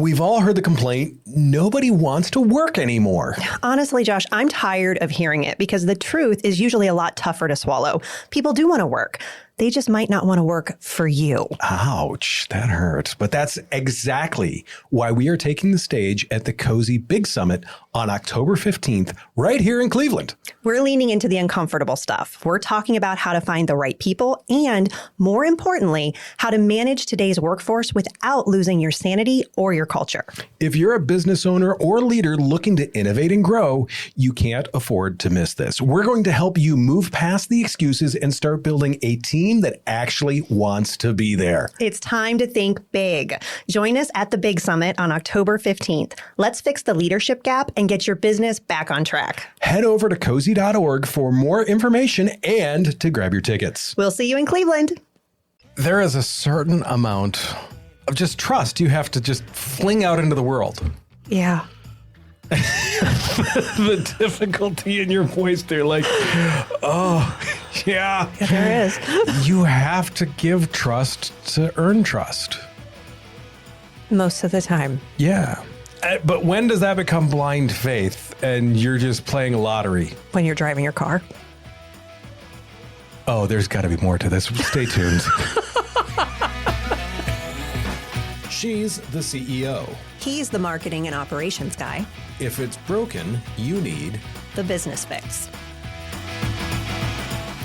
We've all heard the complaint, nobody wants to work anymore. Honestly, Josh, I'm tired of hearing it because the truth is usually a lot tougher to swallow. People do want to work. They just might not want to work for you. Ouch, that hurts. But that's exactly why we are taking the stage at the Cozy Big Summit on October 15th, right here in Cleveland. We're leaning into the uncomfortable stuff. We're talking about how to find the right people and, more importantly, how to manage today's workforce without losing your sanity or your culture. If you're a business owner or leader looking to innovate and grow, you can't afford to miss this. We're going to help you move past the excuses and start building a team that actually wants to be there. It's time to think big. Join us at the Big Summit on October 15th. Let's fix the leadership gap and get your business back on track. Head over to cozy.org for more information and to grab your tickets. We'll see you in Cleveland. There is a certain amount of just trust you have to just fling out into the world. Yeah. The difficulty in your voice there, like, oh, yeah. Yeah, there is. You have to give trust to earn trust. Most of the time. Yeah. But when does that become blind faith and you're just playing a lottery? When you're driving your car. Oh, there's got to be more to this. Stay tuned. She's the CEO. He's the marketing and operations guy. If it's broken, you need the business fix.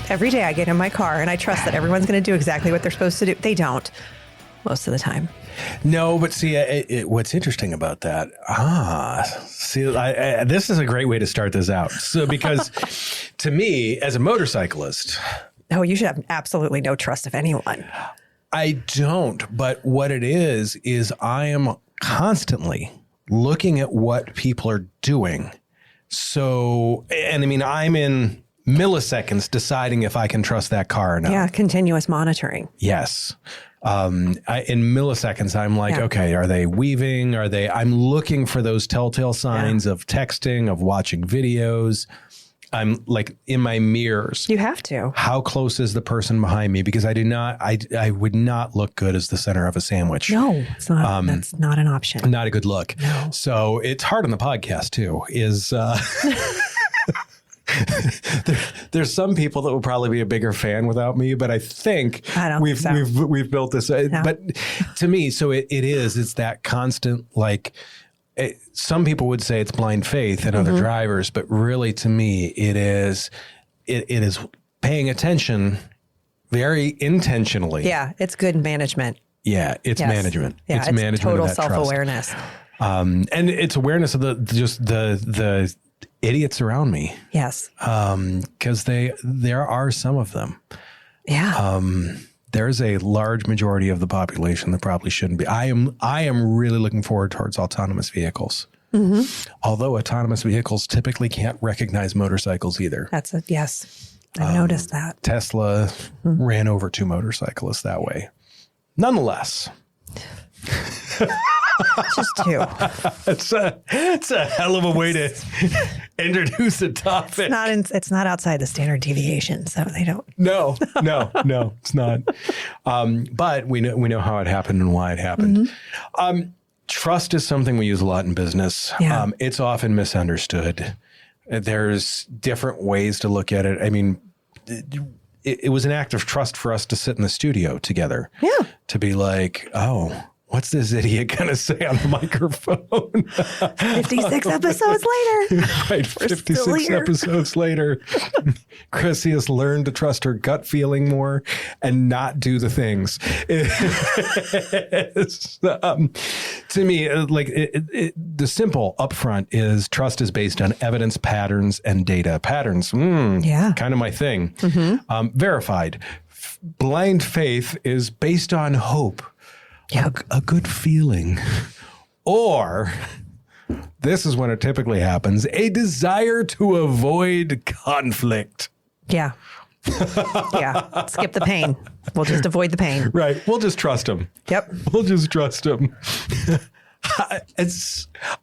Every day I get in my car and I trust that everyone's going to do exactly what they're supposed to do. They don't most of the time. No, but see, what's interesting about that? This is a great way to start this out. So, because to me, as a motorcyclist, oh, you should have absolutely no trust of anyone. I don't. But what it is I am constantly looking at what people are doing. So, and I mean, I'm in milliseconds deciding if I can trust that car or not. Yeah, continuous monitoring. Yes. In milliseconds, I'm like, okay, are they weaving? I'm looking for those telltale signs of texting, of watching videos. I'm like in my mirrors. You have to. How close is the person behind me? Because I would not look good as the center of a sandwich. No, it's not. That's not an option. Not a good look. No. So it's hard on the podcast too, there's some people that will probably be a bigger fan without me, but I think we've built this. No. But to me, so it's that constant, like, some people would say it's blind faith in other drivers, but really to me, it is paying attention very intentionally. Yeah, it's good management. Yeah, it's management. Yeah, it's management total of that self-awareness. And it's awareness of the idiots around me. Yes. Because there are some of them. Yeah. There's a large majority of the population that probably shouldn't be. I am really looking forward towards autonomous vehicles. Mm-hmm. Although autonomous vehicles typically can't recognize motorcycles either. Yes. I've noticed that. Tesla ran over 2 motorcyclists that way. Nonetheless. Just 2. It's a hell of a way to introduce a topic. It's not outside the standard deviation, so they don't. No, it's not. But we know how it happened and why it happened. Mm-hmm. Trust is something we use a lot in business. Yeah. It's often misunderstood. There's different ways to look at it. I mean, it was an act of trust for us to sit in the studio together. Yeah. To be like, oh, what's this idiot going to say on the microphone? 56 episodes later. Right, 56 episodes later. Chrissy has learned to trust her gut feeling more and not do the things. To me, like the simple upfront is trust is based on evidence, patterns, and data. Patterns, kind of my thing. Mm-hmm. Verified. Blind faith is based on hope. Yep. A good feeling. Or, this is when it typically happens, a desire to avoid conflict. Yeah. Yeah. Skip the pain. We'll just avoid the pain. Right. We'll just trust him. Yep. We'll just trust him.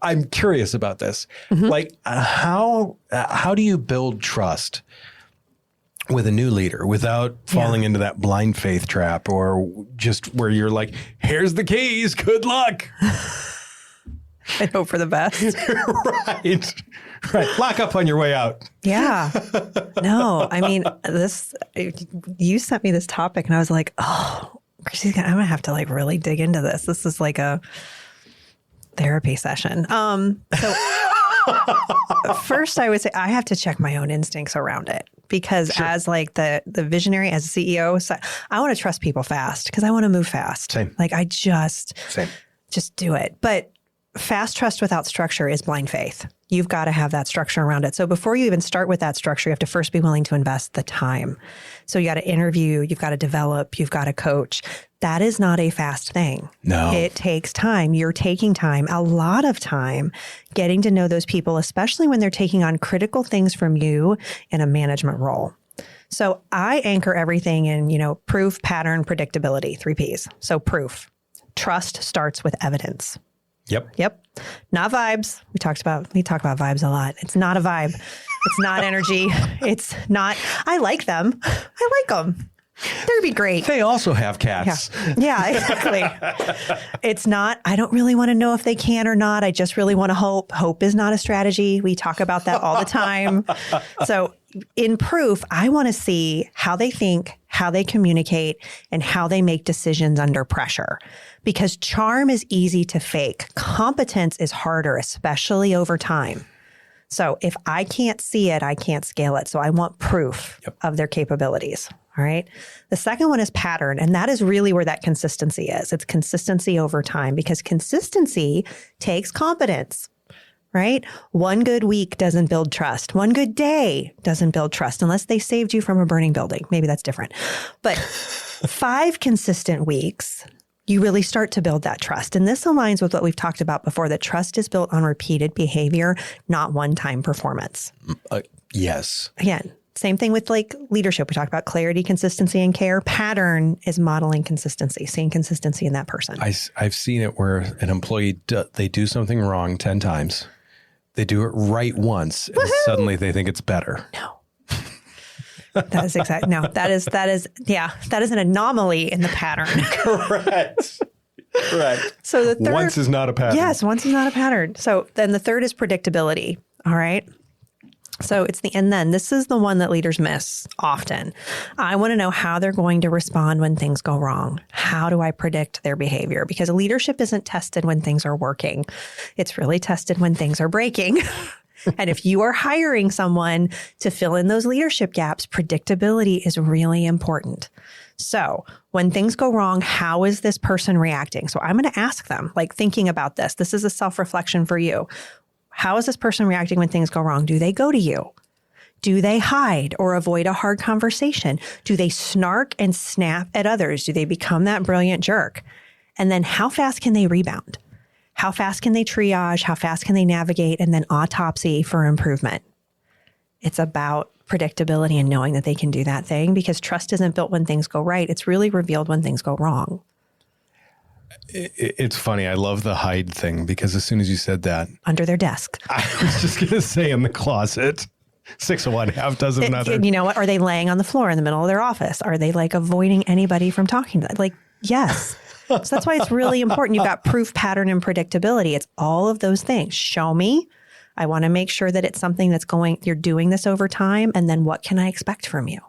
I'm curious about this. Mm-hmm. Like, how do you build trust with a new leader without falling into that blind faith trap, or just where you're like, here's the keys, good luck? and hope for the best. Right. Right. Lock up on your way out. Yeah. No, I mean, you sent me this topic and I was like, oh, Chrissy's I'm going to have to like really dig into this. This is like a therapy session. So first I would say I have to check my own instincts around it because as like the visionary, as a CEO, so I want to trust people fast because I want to move fast. Same. Like I just do it. But fast trust without structure is blind faith. You've got to have that structure around it. So before you even start with that structure, you have to first be willing to invest the time. So you got to interview, you've got to develop, you've got to coach. That is not a fast thing. No. It takes time. You're taking time, a lot of time, getting to know those people, especially when they're taking on critical things from you in a management role. So I anchor everything in, proof, pattern, predictability, 3 Ps. So proof. Trust starts with evidence. Yep. Not vibes. We talk about vibes a lot. It's not a vibe. It's not energy. It's not, I like them. I like them. They'd be great. They also have cats. Yeah, exactly. It's not, I don't really want to know if they can or not. I just really want to hope. Hope is not a strategy. We talk about that all the time. So in proof, I want to see how they think, how they communicate, and how they make decisions under pressure. Because charm is easy to fake. Competence is harder, especially over time. So if I can't see it, I can't scale it. So I want proof of their capabilities. All right. The second one is pattern. And that is really where that consistency is. It's consistency over time because consistency takes competence, right? One good week doesn't build trust. One good day doesn't build trust unless they saved you from a burning building. Maybe that's different. But 5 consistent weeks, you really start to build that trust. And this aligns with what we've talked about before, that trust is built on repeated behavior, not one-time performance. Yes. Again, same thing with like leadership. We talked about clarity, consistency, and care. Pattern is modeling consistency, seeing consistency in that person. I've seen it where an employee, they do something wrong 10 times. They do it right once, and suddenly they think it's better. No. That is exactly, no, that is an anomaly in the pattern. Correct. So the third. Once is not a pattern. Yes, once is not a pattern. So then the third is predictability. All right. So it's and then this is the one that leaders miss often. I want to know how they're going to respond when things go wrong. How do I predict their behavior? Because leadership isn't tested when things are working. It's really tested when things are breaking. And if you are hiring someone to fill in those leadership gaps, predictability is really important. So when things go wrong, how is this person reacting? So I'm going to ask them, like thinking about this. This is a self-reflection for you. How is this person reacting when things go wrong? Do they go to you? Do they hide or avoid a hard conversation? Do they snark and snap at others? Do they become that brilliant jerk? And then how fast can they rebound? How fast can they triage? How fast can they navigate? And then autopsy for improvement. It's about predictability and knowing that they can do that thing, because trust isn't built when things go right. It's really revealed when things go wrong. It's funny. I love the hide thing because as soon as you said that. Under their desk. I was just going to say in the closet. 6 of one, half dozen another. You know what? Are they laying on the floor in the middle of their office? Are they like avoiding anybody from talking to them? Like, yes. So that's why it's really important. You've got proof, pattern, and predictability. It's all of those things. Show me. I want to make sure that it's something that's you're doing this over time. And then what can I expect from you?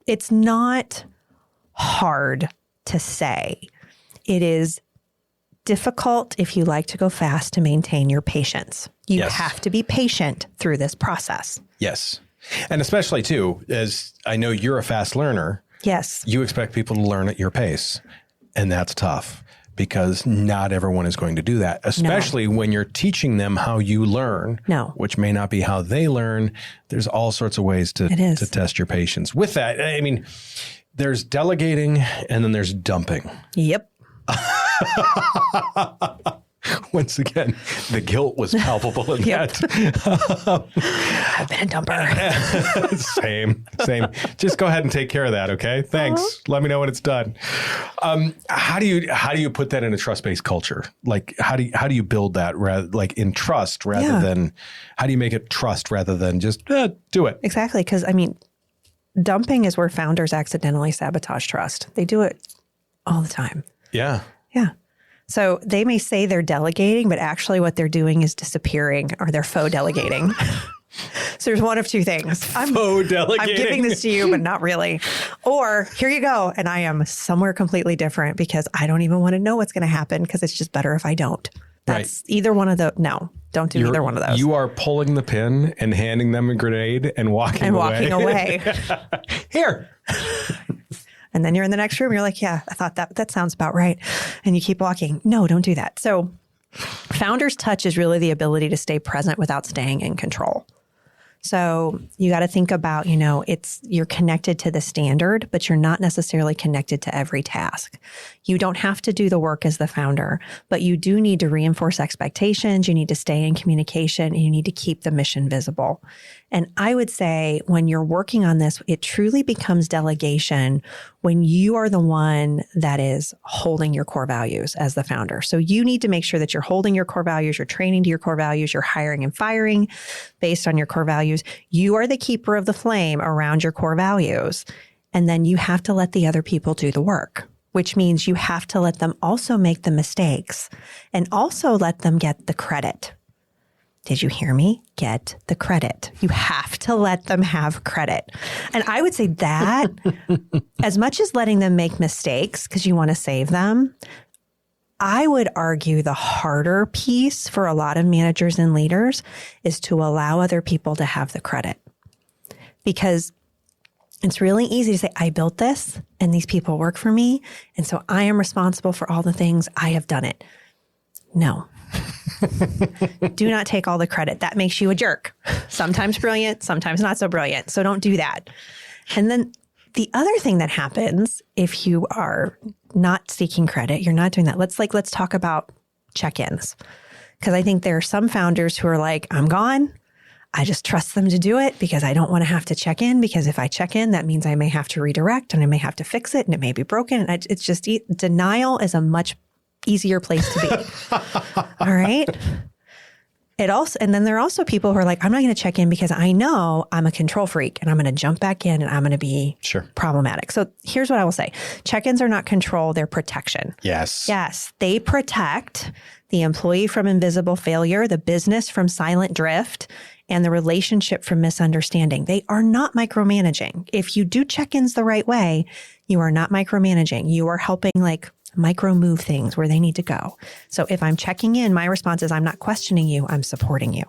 It's not hard to say. It is difficult if you like to go fast to maintain your patience. You have to be patient through this process. Yes. And especially too, as I know you're a fast learner. Yes. You expect people to learn at your pace. And that's tough because not everyone is going to do that, especially when you're teaching them how you learn, which may not be how they learn. There's all sorts of ways to test your patience. With that, I mean, there's delegating and then there's dumping. Yep. Once again, the guilt was palpable in that. I've been a dumper. Same. Just go ahead and take care of that, okay? Thanks. Let me know when it's done. How do you put that in a trust-based culture? Like, how do you build that like in trust rather than how do you make it trust rather than just do it? Exactly, because I mean, dumping is where founders accidentally sabotage trust. They do it all the time. Yeah. Yeah. So they may say they're delegating, but actually what they're doing is disappearing, or they're faux delegating. So there's one of two things. Faux delegating. I'm giving this to you, but not really. Or here you go. And I am somewhere completely different because I don't even want to know what's going to happen because it's just better if I don't. That's either one of the, no, don't do either one of those. You are pulling the pin and handing them a grenade and walking away. Here. And then you're in the next room. You're like, yeah, I thought that sounds about right. And you keep walking. No, don't do that. So founder's touch is really the ability to stay present without staying in control. So you got to think about, you're connected to the standard, but you're not necessarily connected to every task. You don't have to do the work as the founder, but you do need to reinforce expectations. You need to stay in communication, and you need to keep the mission visible. And I would say when you're working on this, it truly becomes delegation when you are the one that is holding your core values as the founder. So you need to make sure that you're holding your core values, you're training to your core values, you're hiring and firing based on your core values. You are the keeper of the flame around your core values. And then you have to let the other people do the work, which means you have to let them also make the mistakes and also let them get the credit. Did you hear me? Get the credit. You have to let them have credit. And I would say that as much as letting them make mistakes because you want to save them, I would argue the harder piece for a lot of managers and leaders is to allow other people to have the credit. Because it's really easy to say, I built this and these people work for me. And so I am responsible for all the things. I have done it. No. Do not take all the credit. That makes you a jerk. Sometimes brilliant, sometimes not so brilliant. So don't do that. And then the other thing that happens if you are not seeking credit, you're not doing that. Let's talk about check-ins. Because I think there are some founders who are like, I'm gone. I just trust them to do it because I don't want to have to check in, because if I check in, that means I may have to redirect and I may have to fix it and it may be broken. And it's just denial is a much easier place to be. All right. And then there are also people who are like, I'm not going to check in because I know I'm a control freak and I'm going to jump back in and I'm going to be problematic. So here's what I will say. Check-ins are not control, they're protection. Yes. Yes. They protect the employee from invisible failure, the business from silent drift, and the relationship from misunderstanding. They are not micromanaging. If you do check-ins the right way, you are not micromanaging. You are helping micro move things where they need to go. So if I'm checking in, my response is I'm not questioning you, I'm supporting you.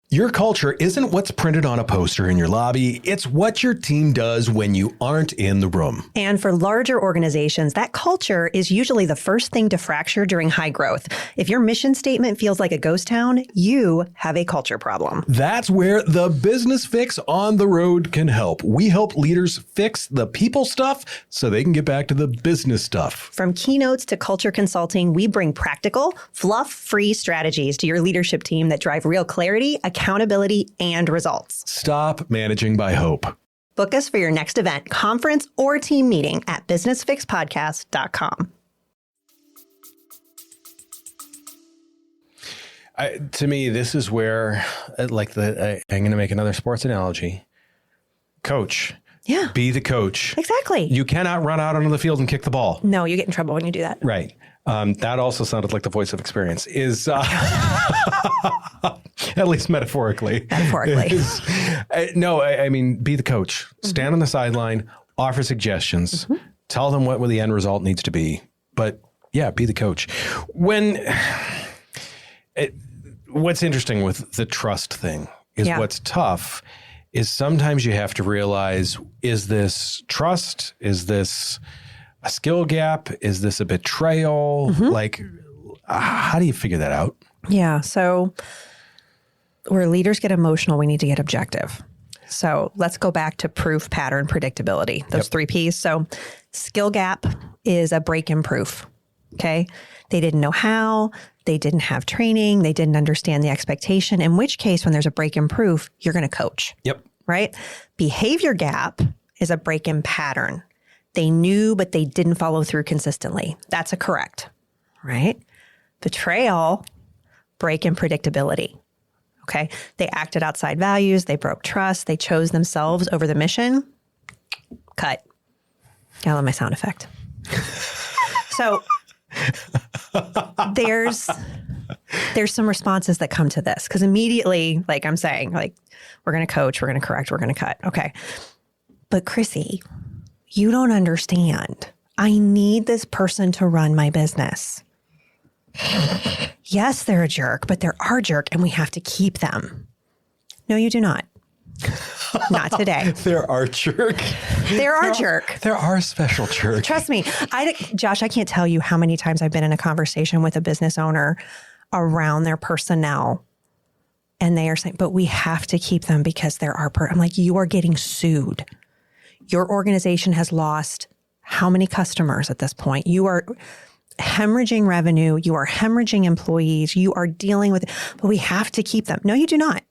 Your culture isn't what's printed on a poster in your lobby. It's what your team does when you aren't in the room. And for larger organizations, that culture is usually the first thing to fracture during high growth. If your mission statement feels like a ghost town, you have a culture problem. That's where the Business Fix on the road can help. We help leaders fix the people stuff so they can get back to the business stuff. From keynotes to culture consulting, we bring practical, fluff-free strategies to your leadership team that drive real clarity, accountability, and results. Stop managing by hope. Book us for your next event, conference, or team meeting at businessfixpodcast.com. To me, this is where, I'm going to make another sports analogy. Coach. Yeah. Be the coach. Exactly. You cannot run out onto the field and kick the ball. No, you get in trouble when you do that. Right. That also sounded like the voice of experience. Is at least metaphorically. Metaphorically. I mean, be the coach. Stand on the sideline, offer suggestions, tell them what the end result needs to be. But yeah, be the coach. What's interesting with the trust thing is what's tough is sometimes you have to realize, is this trust? Is this a skill gap? Is this a betrayal? How do you figure that out? Yeah. So where leaders get emotional, we need to get objective. So let's go back to proof, pattern, predictability, those 3 Ps. So skill gap is a break in proof. Okay. They didn't know how, they didn't have training, they didn't understand the expectation, in which case, when there's a break in proof, you're going to coach. Yep. Right. Behavior gap is a break in pattern. They knew, but they didn't follow through consistently. That's a correct. Right. Betrayal, break in predictability. Okay. They acted outside values. They broke trust. They chose themselves over the mission. Cut. I love my sound effect. So there's some responses that come to this because immediately, like I'm saying, like we're going to coach, we're going to correct, we're going to cut. Okay. But Chrissy, you don't understand. I need this person to run my business. Yes, they're a jerk, but they're our jerk and we have to keep them. No, you do not. Not today. They're our jerk. They're our jerk. They're our special jerk. Trust me. Josh, I can't tell you how many times I've been in a conversation with a business owner around their personnel and they are saying, but we have to keep them because they're our I'm like, you are getting sued. Your organization has lost how many customers at this point? You are hemorrhaging revenue. You are hemorrhaging employees. You are dealing with, but we have to keep them. No, you do not.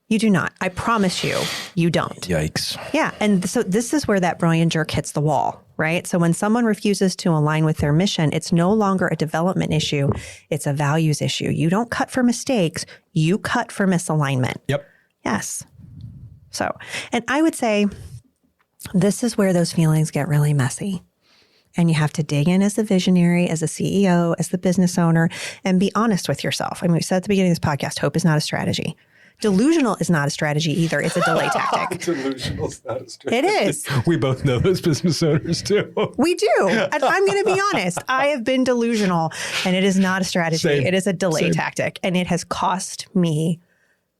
You do not. I promise you, you don't. Yikes. Yeah. And so this is where that brilliant jerk hits the wall, right? So when someone refuses to align with their mission, it's no longer a development issue. It's a values issue. You don't cut for mistakes. You cut for misalignment. Yep. Yes. So, and I would say this is where those feelings get really messy. And you have to dig in as a visionary, as a CEO, as the business owner, and be honest with yourself. I mean, we said at the beginning of this podcast, hope is not a strategy. Delusional is not a strategy either. It's a delay tactic. Delusional is not a strategy. It is. We both know those business owners too. We do. And I'm going to be honest. I have been delusional and it is not a strategy. Same. It is a delay tactic. And it has cost me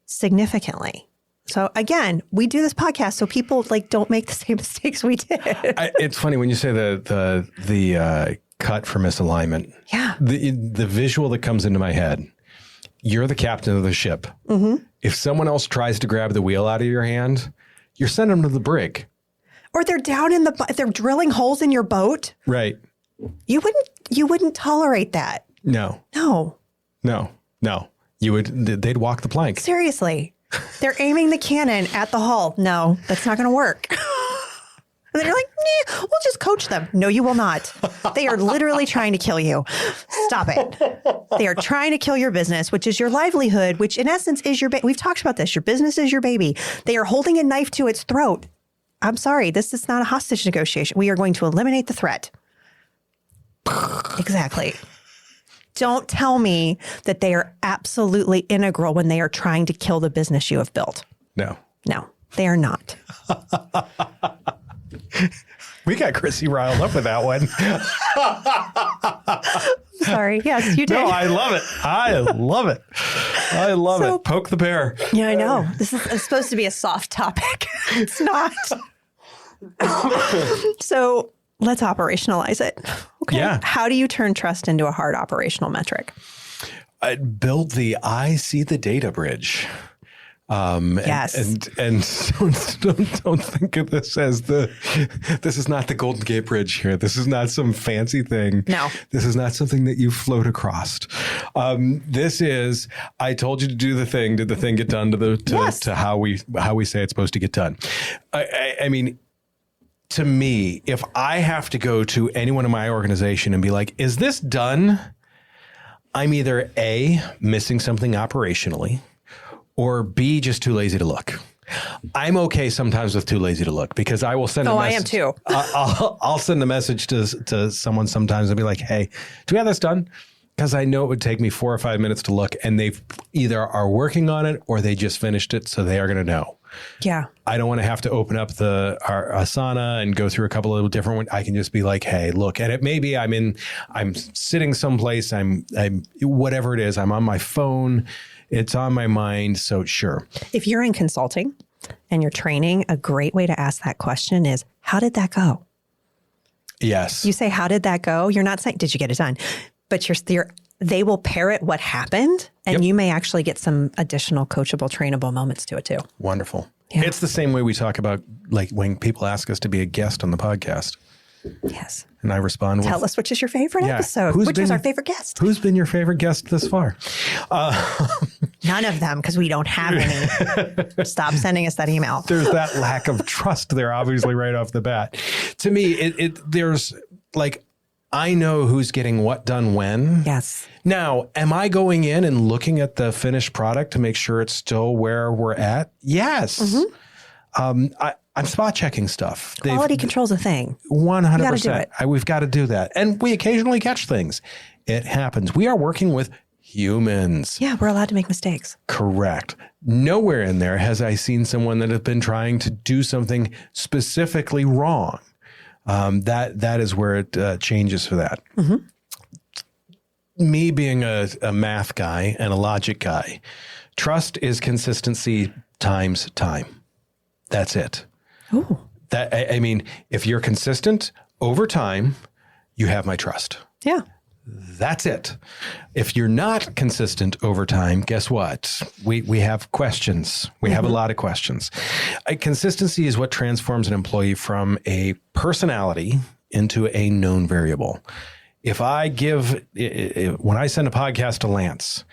significantly. So again, we do this podcast so people like don't make the same mistakes we did. It's funny when you say the cut for misalignment. Yeah. The visual that comes into my head. You're the captain of the ship. Mm-hmm. If someone else tries to grab the wheel out of your hand, you're sending them to the brig. Or they're down in if they're drilling holes in your boat. Right. You wouldn't tolerate that. No. They'd walk the plank. Seriously. They're aiming the cannon at the hull. No, that's not going to work. And then you're like, nah, we'll just coach them. No, you will not. They are literally trying to kill you. Stop it. They are trying to kill your business, which is your livelihood, which in essence is your baby. We've talked about this. Your business is your baby. They are holding a knife to its throat. I'm sorry. This is not a hostage negotiation. We are going to eliminate the threat. Exactly. Don't tell me that they are absolutely integral when they are trying to kill the business you have built. No, they are not. We got Chrissy riled up with that one. Sorry. Yes, you did. No, I love it. I love it. Poke the bear. Yeah, I know. This is supposed to be a soft topic. It's not. So let's operationalize it. Okay. Yeah. How do you turn trust into a hard operational metric? I build I see the data bridge. Yes. And don't think of this as this is not the Golden Gate Bridge here. This is not some fancy thing. No. This is not something that you float across. This is, I told you to do the thing. Did the thing get done to how we say it's supposed to get done? I mean, to me, if I have to go to anyone in my organization and be like, is this done? I'm either A, missing something operationally, or B, just too lazy to look. I'm okay sometimes with too lazy to look because I will send a message. I am too. I'll send a message to someone sometimes and be like, hey, do we have this done? Because I know it would take me 4 or 5 minutes to look and they've either are working on it or they just finished it. So they are going to know. Yeah. I don't want to have to open up our Asana and go through a couple of different ones. I can just be like, hey, look, and it maybe I'm sitting someplace, I'm whatever it is, I'm on my phone. It's on my mind. So sure. If you're in consulting and you're training, a great way to ask that question is, how did that go? Yes. You say, how did that go? You're not saying, did you get it done? But they will parrot what happened and you may actually get some additional coachable, trainable moments to it too. Wonderful. Yeah. It's the same way we talk about like when people ask us to be a guest on the podcast. Yes. And I respond Tell us which is your favorite episode. Which is our favorite guest? Who's been your favorite guest this far? None of them, because we don't have any. Stop sending us that email. There's that lack of trust there, obviously, right off the bat. To me, there's like, I know who's getting what done when. Yes. Now, am I going in and looking at the finished product to make sure it's still where we're at? Yes. Mm-hmm. I'm spot checking stuff. Quality control's a thing. 100%. We've got to do that. And we occasionally catch things. It happens. We are working with humans. Yeah, we're allowed to make mistakes. Correct. Nowhere in there has I seen someone that has been trying to do something specifically wrong. That is where it changes for that. Mm-hmm. Me being a math guy and a logic guy, trust is consistency times time. That's it. Ooh. I mean, if you're consistent over time, you have my trust. Yeah. That's it. If you're not consistent over time, guess what? We have questions. We have a lot of questions. Consistency is what transforms an employee from a personality into a known variable. If I when I send a podcast to Lance,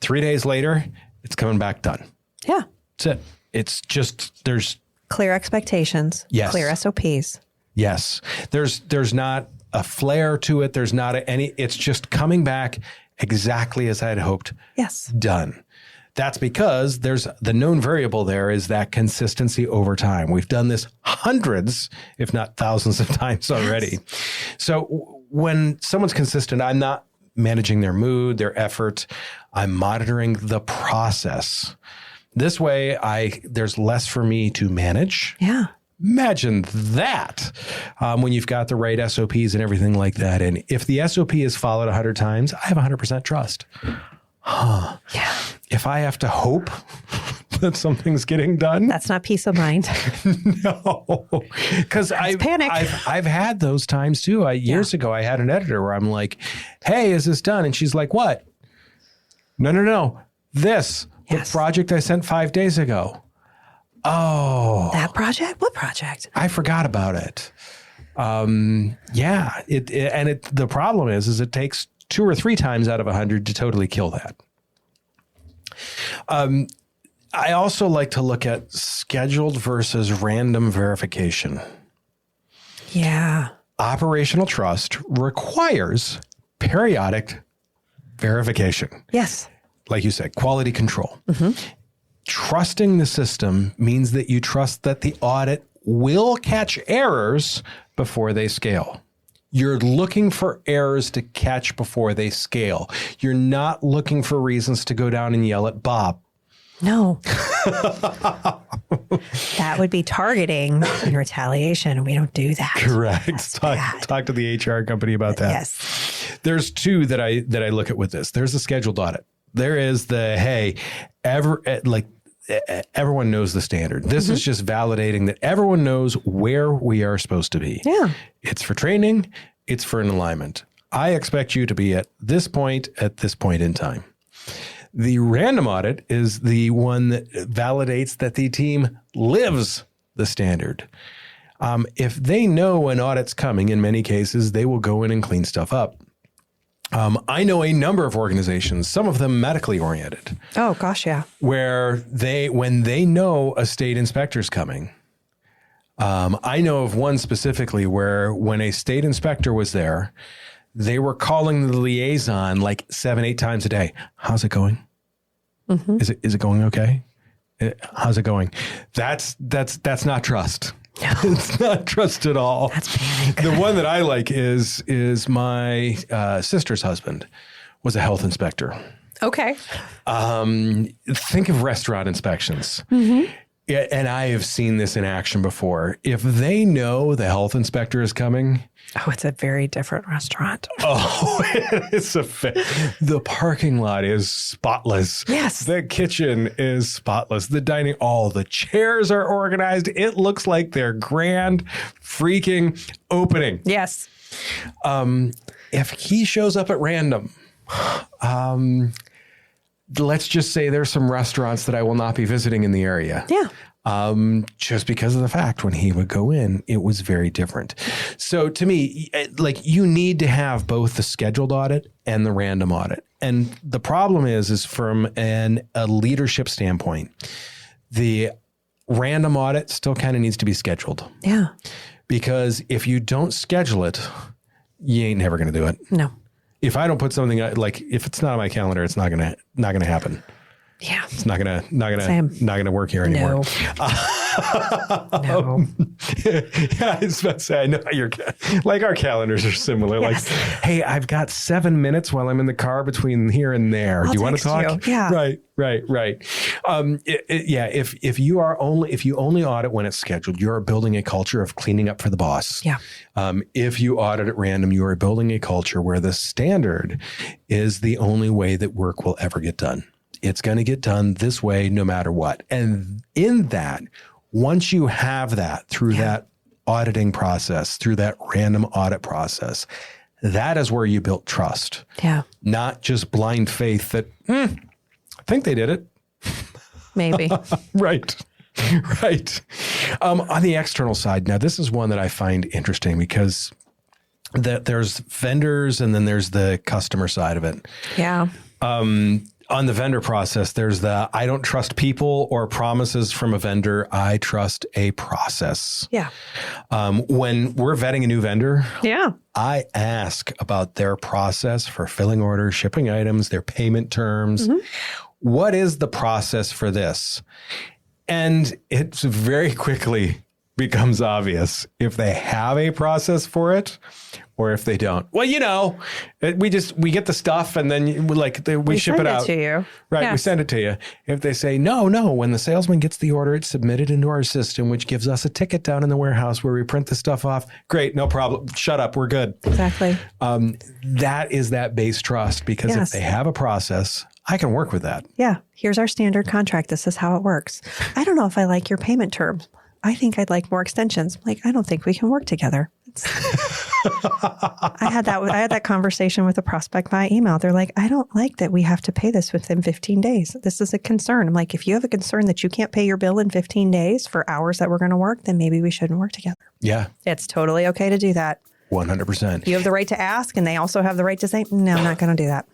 3 days later, it's coming back done. Yeah. That's it. It's just, there's clear expectations. Yes. Clear SOPs. Yes. There's not a flair to it. There's not it's just coming back exactly as I had hoped. Yes. Done. That's because there's the known variable there is that consistency over time. We've done this hundreds, if not thousands of times already. Yes. So when someone's consistent, I'm not managing their mood, their effort. I'm monitoring the process. This way, there's less for me to manage. Yeah. Imagine that when you've got the right SOPs and everything like that. And if the SOP is followed 100 times, I have 100% trust. Huh. Yeah. If I have to hope that something's getting done. That's not peace of mind. No. Because I've had those times too. Years ago, I had an editor where I'm like, hey, is this done? And she's like, what? No. This. Yes. The project I sent 5 days ago. Oh. That project? What project? I forgot about it. Yeah. The problem is it takes 2 or 3 times out of 100 to totally kill that. I also like to look at scheduled versus random verification. Yeah. Operational trust requires periodic verification. Yes. Like you said, quality control. Mm-hmm. Trusting the system means that you trust that the audit will catch errors before they scale. You're looking for errors to catch before they scale. You're not looking for reasons to go down and yell at Bob. No. That would be targeting and retaliation. We don't do that. Correct. Talk to the HR company about that. Yes. There's 2 that I look at with this. There's the scheduled audit. There is the, hey, everyone knows the standard. This is just validating that everyone knows where we are supposed to be. Yeah. It's for training. It's for an alignment. I expect you to be at this point in time. The random audit is the one that validates that the team lives the standard. If they know an audit's coming, in many cases, they will go in and clean stuff up. I know a number of organizations, some of them medically oriented. Oh, gosh, yeah. Where when they know a state inspector's coming, I know of one specifically where when a state inspector was there, they were calling the liaison like 7-8 times a day. How's it going? Mm-hmm. Is it going okay? How's it going? That's not trust. No. It's not trust at all. That's panic. The one that I like is my sister's husband was a health inspector. Okay. Think of restaurant inspections. Mm-hmm. And I have seen this in action before. If they know the health inspector is coming. Oh, it's a very different restaurant. Oh, it's the parking lot is spotless. Yes. The kitchen is spotless. The dining, all the chairs are organized. It looks like their grand freaking opening. Yes. If he shows up at random, let's just say there's some restaurants that I will not be visiting in the area. Yeah. Just because of the fact when he would go in, it was very different. So to me, like you need to have both the scheduled audit and the random audit. And the problem is from a leadership standpoint, the random audit still kind of needs to be scheduled. Yeah. Because if you don't schedule it, you ain't never going to do it. No. If I don't put something like if it's not on my calendar, it's not gonna happen. Yeah, it's not gonna work here anymore. No. No. Yeah, I was about to say, I know you're like our calendars are similar. Yes. Like, hey, I've got 7 minutes while I'm in the car between here and there. Do you want to talk? Yeah. Right. Yeah. If you only audit when it's scheduled, you're building a culture of cleaning up for the boss. Yeah. If you audit at random, you are building a culture where the standard is the only way that work will ever get done. It's going to get done this way no matter what. And in that, once you have that through that auditing process, through that random audit process, that is where you built trust. Yeah. Not just blind faith that, I think they did it. Maybe. Right. On the external side, now this is one that I find interesting because there's vendors and then there's the customer side of it. Yeah. On the vendor process, there's the I don't trust people or promises from a vendor. I trust a process. Yeah. When we're vetting a new vendor, I ask about their process for filling orders, shipping items, their payment terms. Mm-hmm. What is the process for this? And it very quickly becomes obvious if they have a process for it or if they don't. Well, we get the stuff and then we ship it out to you. Right. Yes. We send it to you. If they say, no, when the salesman gets the order, it's submitted into our system, which gives us a ticket down in the warehouse where we print the stuff off. Great. No problem. Shut up. We're good. Exactly. That is that base trust because if they have a process, I can work with that. Yeah. Here's our standard contract. This is how it works. I don't know if I like your payment terms. I think I'd like more extensions. I don't think we can work together. I had that conversation with a prospect via email. They're like, I don't like that we have to pay this within 15 days. This is a concern. I'm like, if you have a concern that you can't pay your bill in 15 days for hours that we're going to work, then maybe we shouldn't work together. Yeah. It's totally okay to do that. 100%. You have the right to ask, and they also have the right to say, no, I'm not going to do that.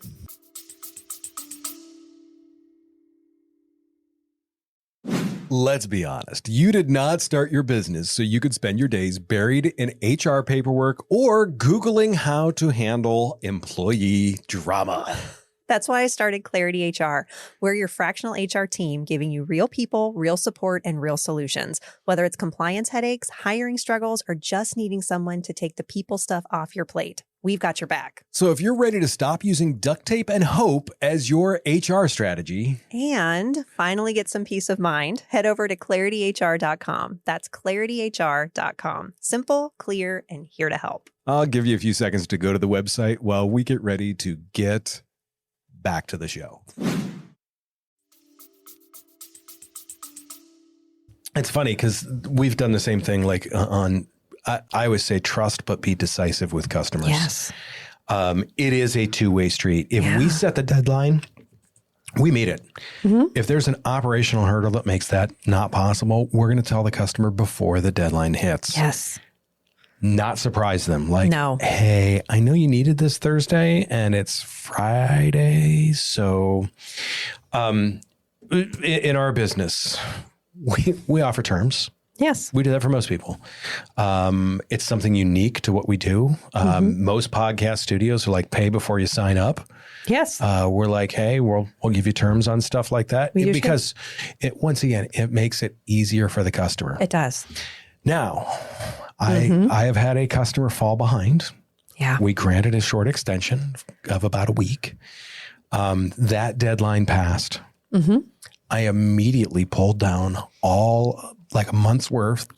Let's be honest. You did not start your business so you could spend your days buried in HR paperwork or Googling how to handle employee drama. That's why I started Clarity HR. We're your fractional HR team giving you real people, real support, and real solutions. Whether it's compliance headaches, hiring struggles, or just needing someone to take the people stuff off your plate, we've got your back. So if you're ready to stop using duct tape and hope as your HR strategy and finally get some peace of mind, head over to clarityhr.com. That's clarityhr.com. Simple, clear, and here to help. I'll give you a few seconds to go to the website while we get ready to get back to the show. It's funny because we've done the same thing I always say trust, but be decisive with customers. Yes. It is a two-way street. If we set the deadline, we meet it. Mm-hmm. If there's an operational hurdle that makes that not possible, we're going to tell the customer before the deadline hits. Yes. Not surprise them. No. Hey, I know you needed this Thursday and it's Friday. So in our business, we offer terms. Yes. We do that for most people. It's something unique to what we do. Most podcast studios are pay before you sign up. Yes. We're like, hey, we'll give you terms on stuff like that because once again, it makes it easier for the customer. It does. Now, I have had a customer fall behind. Yeah. We granted a short extension of about a week. That deadline passed. Mm-hmm. I immediately pulled down all a month's worth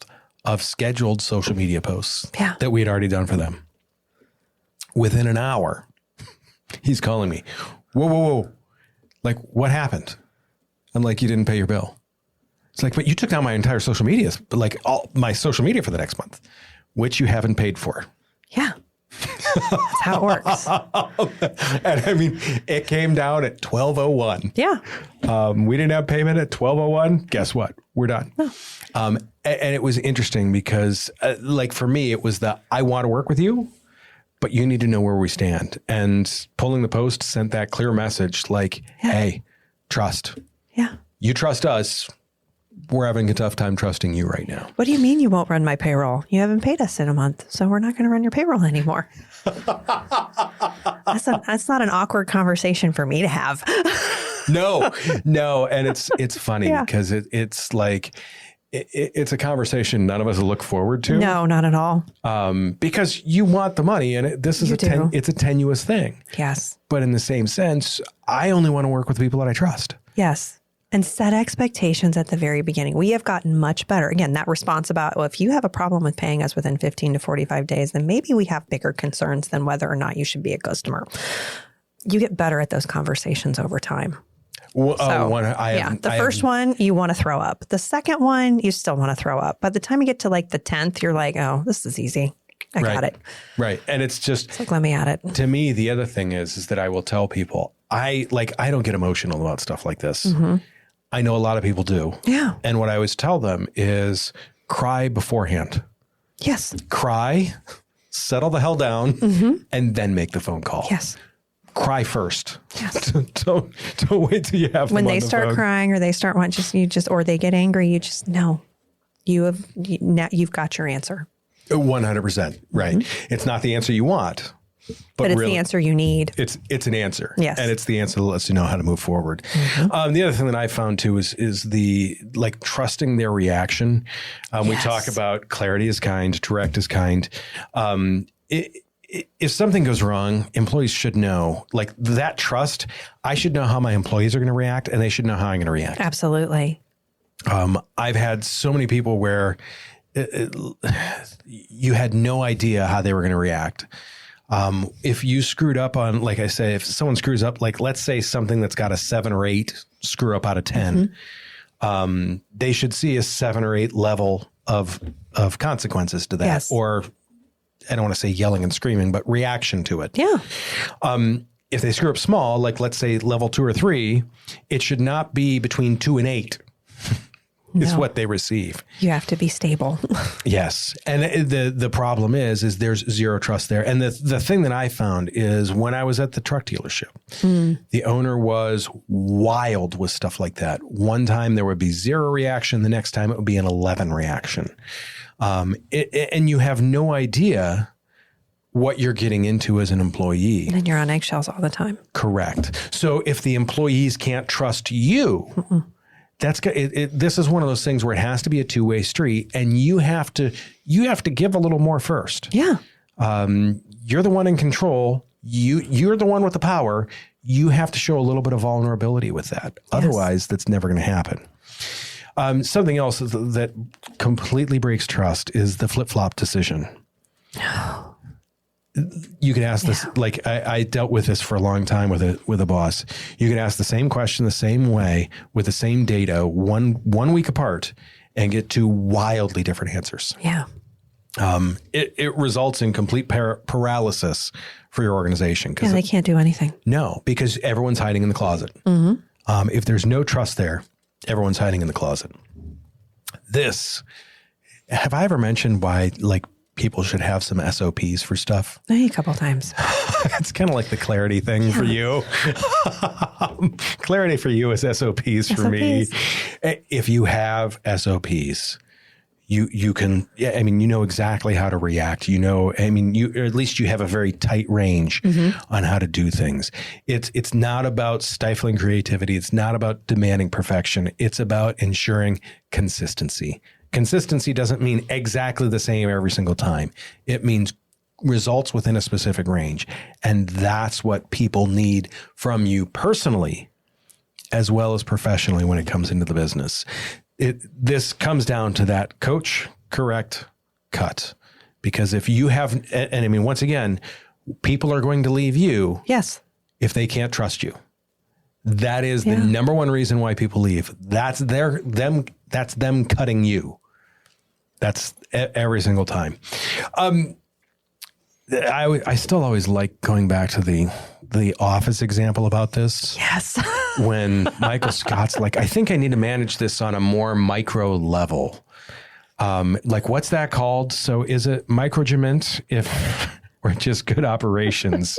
of scheduled social media posts that we had already done for them. Within an hour, he's calling me. Whoa. What happened? I'm like, you didn't pay your bill. It's but you took down my entire social media, all my social media for the next month, which you haven't paid for. Yeah. That's how it works. And it came down at 12:01. Yeah. We didn't have payment at 12:01. Guess what? We're done. No. And it was interesting because for me, it was I want to work with you, but you need to know where we stand. And pulling the post sent that clear message hey, trust. Yeah. You trust us. We're having a tough time trusting you right now. What do you mean you won't run my payroll? You haven't paid us in a month, so we're not going to run your payroll anymore. That's not an awkward conversation for me to have. No. And it's funny because it's it's a conversation none of us look forward to. No, not at all. Because you want the money, and it's a tenuous thing. Yes. But in the same sense, I only want to work with people that I trust. Yes. And set expectations at the very beginning. We have gotten much better. Again, that response about, well, if you have a problem with paying us within 15 to 45 days, then maybe we have bigger concerns than whether or not you should be a customer. You get better at those conversations over time. Well, the first one, you want to throw up. The second one, you still want to throw up. By the time you get to like the 10th, you're like, oh, this is easy. I got it. Right. And it's like, let me at it. To me, the other thing is that I will tell people, I don't get emotional about stuff like this. Mm-hmm. I know a lot of people do. Yeah. And what I always tell them is cry beforehand. Yes. Cry, settle the hell down, and then make the phone call. Yes. Cry first. Yes. don't wait till you have them when they on the start phone. crying or they start wanting or they get angry, you just know you've got your answer. 100%. Right. Mm-hmm. It's not the answer you want. But it's really the answer you need. It's an answer. Yes. And it's the answer that lets you know how to move forward. Mm-hmm. The other thing that I found too is the trusting their reaction. We talk about clarity is kind, direct is kind. If something goes wrong, employees should know, like that trust, I should know how my employees are going to react and they should know how I'm going to react. Absolutely. I've had so many people where you had no idea how they were going to react. If you screwed up on, like I say, if someone screws up, like let's say something that's got a 7 or 8 screw up out of 10, they should see a 7 or 8 level of consequences to that. Yes. Or I don't want to say yelling and screaming, but reaction to it. Yeah. If they screw up small, like let's say level 2 or 3, it should not be between 2 and 8. Is what they receive. You have to be stable. Yes. And the problem is there's zero trust there. And the thing that I found is when I was at the truck dealership, the owner was wild with stuff like that. One time there would be 0 reaction. The next time it would be an 11 reaction. And you have no idea what you're getting into as an employee. And you're on eggshells all the time. Correct. So if the employees can't trust you, this is one of those things where it has to be a two-way street, and you have to give a little more first. Yeah. You're the one in control. You're the one with the power. You have to show a little bit of vulnerability with that. Yes. Otherwise, that's never going to happen. Something else that completely breaks trust is the flip-flop decision. You can ask this, like I dealt with this for a long time with a boss. You can ask the same question the same way with the same data one week apart and get 2 wildly different answers. Yeah. It results in complete paralysis for your organization. Yeah, they can't do anything. No, because everyone's hiding in the closet. Mm-hmm. If there's no trust there, everyone's hiding in the closet. Have I ever mentioned why people should have some SOPs for stuff? A couple times. It's kind of like the clarity thing for you. Clarity for you is SOPs for me. If you have SOPs, you can, you know exactly how to react. Or at least you have a very tight range on how to do things. It's not about stifling creativity. It's not about demanding perfection. It's about ensuring consistency. Consistency doesn't mean exactly the same every single time. It means results within a specific range. And that's what people need from you personally, as well as professionally when it comes into the business. This comes down to that coach, correct, cut. Because if you have, once again, people are going to leave you. Yes. If they can't trust you. That is the number one reason why people leave. That's them cutting you. That's every single time. I still always like going back to the Office example about this. Yes. When Michael Scott's like, I think I need to manage this on a more micro level. What's that called? So is it micromanagement or just good operations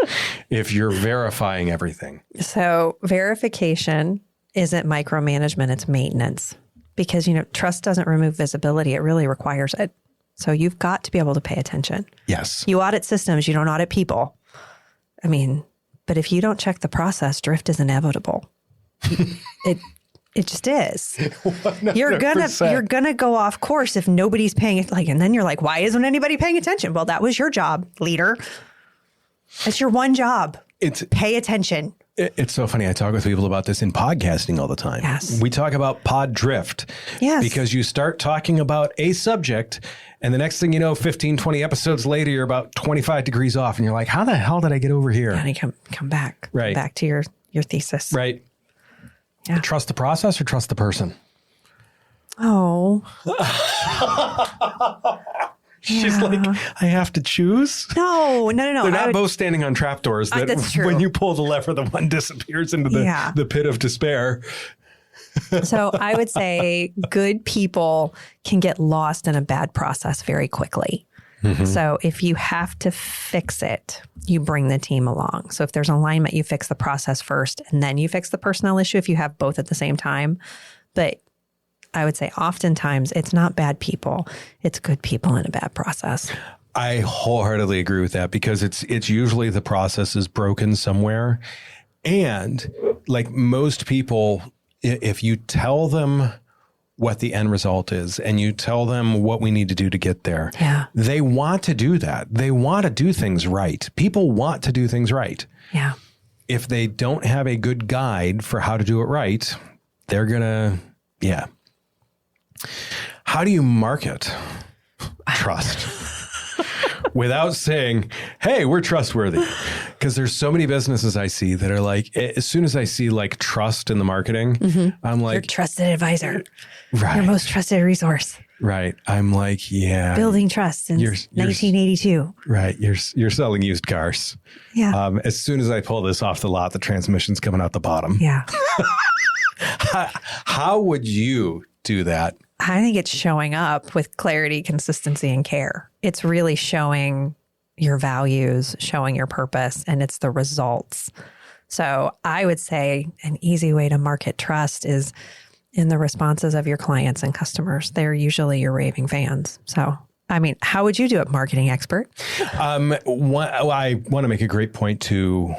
if you're verifying everything? So verification isn't micromanagement, it's maintenance. Because, trust doesn't remove visibility. It really requires it. So you've got to be able to pay attention. Yes. You audit systems. You don't audit people. But if you don't check the process, drift is inevitable. It just is. 100%. You're gonna go off course if nobody's paying it. And then you're like, why isn't anybody paying attention? Well, that was your job, leader. That's your one job. Pay attention. It's so funny. I talk with people about this in podcasting all the time. Yes. We talk about pod drift. Yes. Because you start talking about a subject and the next thing you know, 15, 20 episodes later, you're about 25 degrees off and you're like, how the hell did I get over here? And you come back. Right. Back to your thesis. Right. Yeah. Trust the process or trust the person? Oh. She's like, I have to choose? No. They're not both standing on trapdoors. That's true. When you pull the lever, the one disappears into the pit of despair. So I would say good people can get lost in a bad process very quickly. Mm-hmm. So if you have to fix it, you bring the team along. So if there's alignment, you fix the process first, and then you fix the personnel issue if you have both at the same time. But I would say oftentimes it's not bad people. It's good people in a bad process. I wholeheartedly agree with that because it's usually the process is broken somewhere. And like most people, if you tell them what the end result is and you tell them what we need to do to get there, they want to do that. They want to do things right. People want to do things right. Yeah. If they don't have a good guide for how to do it right, they're going to, How do you market trust without saying, hey, we're trustworthy? Because there's so many businesses I see that are like, as soon as I see like trust in the marketing, I'm like, your trusted advisor, right, your most trusted resource. Right. I'm like, building trust since 1982. Right. You're selling used cars. Yeah. As soon as I pull this off the lot, the transmission's coming out the bottom. Yeah. How would you do that? I think it's showing up with clarity, consistency, and care. It's really showing your values, showing your purpose, and it's the results. So I would say an easy way to market trust is in the responses of your clients and customers. They're usually your raving fans. So, I mean, how would you do it, marketing expert? I want to make a great point to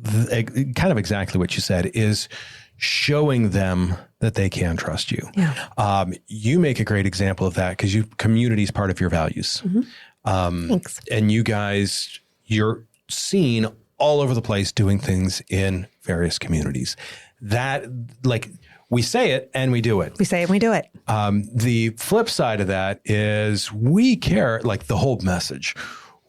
kind of exactly what you said is showing them that they can trust you. Yeah. You make a great example of that because community is part of your values. Mm-hmm. Thanks. And you guys, you're seen all over the place doing things in various communities. That, like, we say it and we do it. We say it and we do it. The flip side of that is we care, like the whole message.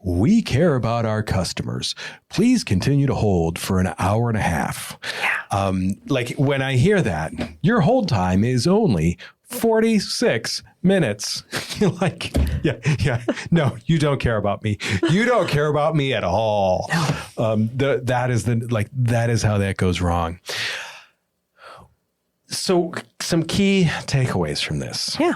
We care about our customers. Please continue to hold for an hour and a half. Yeah. Like when I hear that, your hold time is only 46 minutes. You're like, no, you don't care about me. You don't care about me at all. No. That is how that goes wrong. So some key takeaways from this. Yeah.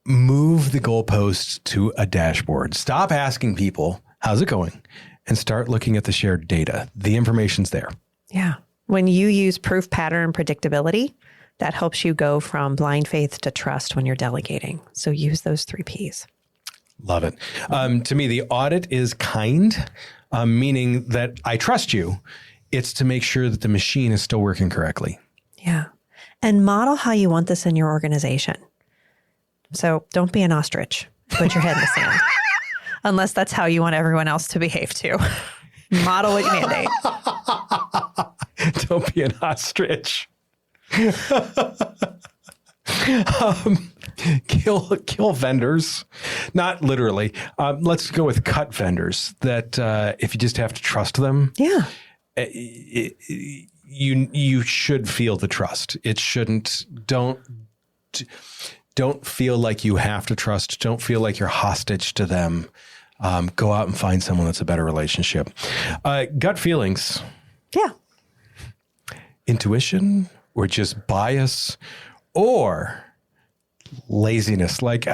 Move the goalposts to a dashboard. Stop asking people, how's it going? And start looking at the shared data. The information's there. Yeah. When you use proof, pattern, and predictability, that helps you go from blind faith to trust when you're delegating. So use those 3 Ps. Love it. To me, the audit is kind, meaning that I trust you. It's to make sure that the machine is still working correctly. Yeah. And model how you want this in your organization. So don't be an ostrich. Put your head in the sand. Unless that's how you want everyone else to behave too. Model what you mandate. Don't be an ostrich. Kill vendors. Not literally. Let's go with cut vendors that if you just have to trust them. Yeah. You should feel the trust. It shouldn't. Don't feel like you have to trust. Don't feel like you're hostage to them. Go out and find someone that's a better relationship. Gut feelings. Yeah. Intuition or just bias or laziness. Like,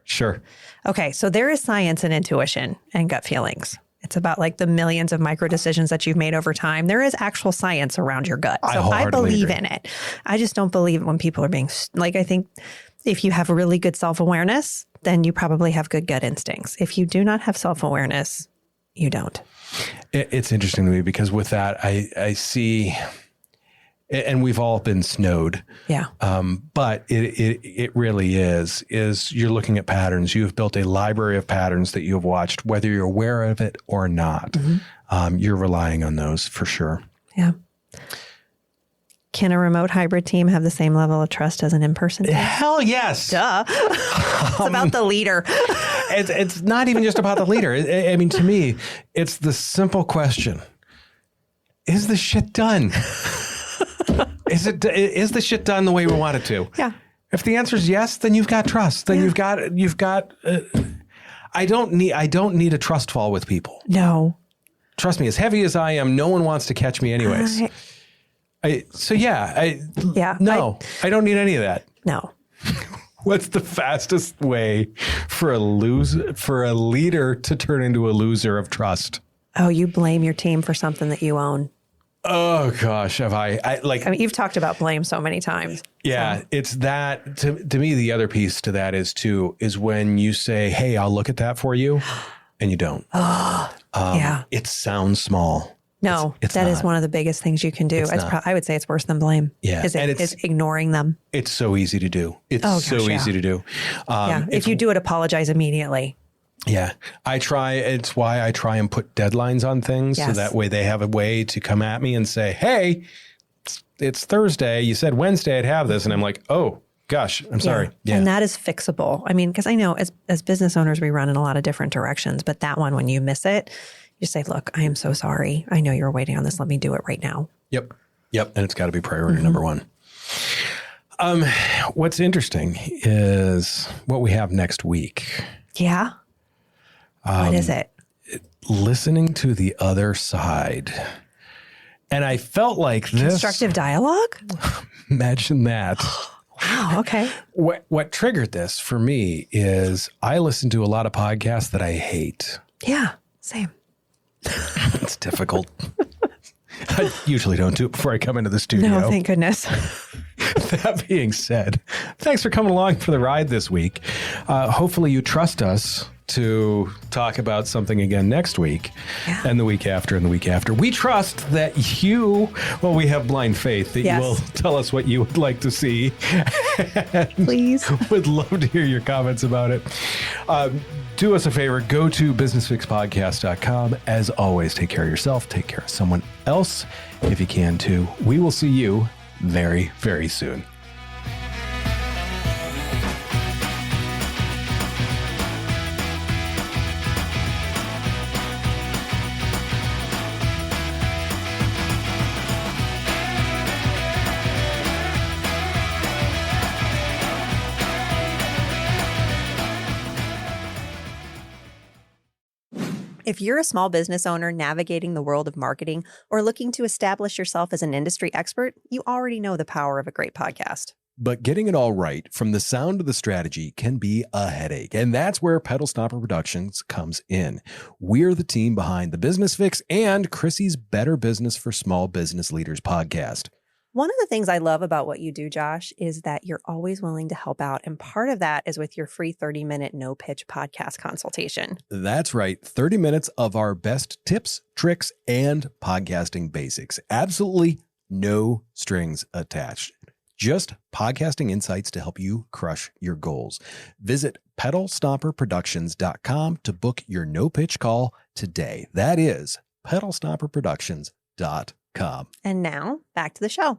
sure. Okay. So there is science in intuition and gut feelings. It's about like the millions of micro decisions that you've made over time. There is actual science around your gut. So I believe in it. I just don't believe it when people are being like, I think if you have really good self-awareness, then you probably have good gut instincts. If you do not have self-awareness, you don't. It's interesting to me because with that, I see And we've all been snowed. Yeah. But it really is you're looking at patterns. You've built a library of patterns that you have watched, whether you're aware of it or not. Mm-hmm. You're relying on those for sure. Yeah. Can a remote hybrid team have the same level of trust as an in-person team? Hell yes. Duh. It's about the leader. It's not even just about the leader. I mean, to me, it's the simple question. Is the shit done? Is the shit done the way we want it to? Yeah. If the answer is yes, then you've got trust. Then you've got, I don't need a trust fall with people. No. Trust me, as heavy as I am, no one wants to catch me anyways. I don't need any of that. No. What's the fastest way for a leader to turn into a loser of trust? Oh, you blame your team for something that you own. Oh gosh, have I mean, you've talked about blame so many times. Yeah, so. It's that to me. The other piece to that is when you say, "Hey, I'll look at that for you," and you don't. Yeah, it sounds small. No, that is one of the biggest things you can do. I would say it's worse than blame. Yeah. It's ignoring them. It's so easy to do. It's easy to do. If you do it, apologize immediately. Yeah. It's why I try and put deadlines on things so that way they have a way to come at me and say, hey, it's Thursday. You said Wednesday I'd have this. And I'm like, oh, gosh, I'm sorry. Yeah. And that is fixable. I mean, because I know as business owners, we run in a lot of different directions. But that one, when you miss it, you say, look, I am so sorry. I know you're waiting on this. Let me do it right now. Yep. And it's got to be priority number one. What's interesting is what we have next week. Yeah. What is it? Listening to the other side. And I felt like this. Constructive dialogue? Imagine that. Wow. Okay. What triggered this for me is I listen to a lot of podcasts that I hate. Yeah. Same. It's difficult. I usually don't do it before I come into the studio. No, thank goodness. That being said, thanks for coming along for the ride this week. Hopefully you trust us to talk about something again next week and the week after and the week after. We trust that we have blind faith that you will tell us what you would like to see. Please. Would love to hear your comments about it. Do us a favor, go to businessfixpodcast.com. As always, take care of yourself, take care of someone else if you can too. We will see you very, very soon. If you're a small business owner navigating the world of marketing or looking to establish yourself as an industry expert, you already know the power of a great podcast. But getting it all right from the sound to the strategy can be a headache. And that's where Pedal Stomper Productions comes in. We're the team behind the Business Fix and Chrissy's Better Business for Small Business Leaders podcast. One of the things I love about what you do, Josh, is that you're always willing to help out. And part of that is with your free 30-minute no-pitch podcast consultation. That's right. 30 minutes of our best tips, tricks, and podcasting basics. Absolutely no strings attached. Just podcasting insights to help you crush your goals. Visit pedalstomperproductions.com to book your no-pitch call today. That is pedalstomperproductions.com. And now back to the show.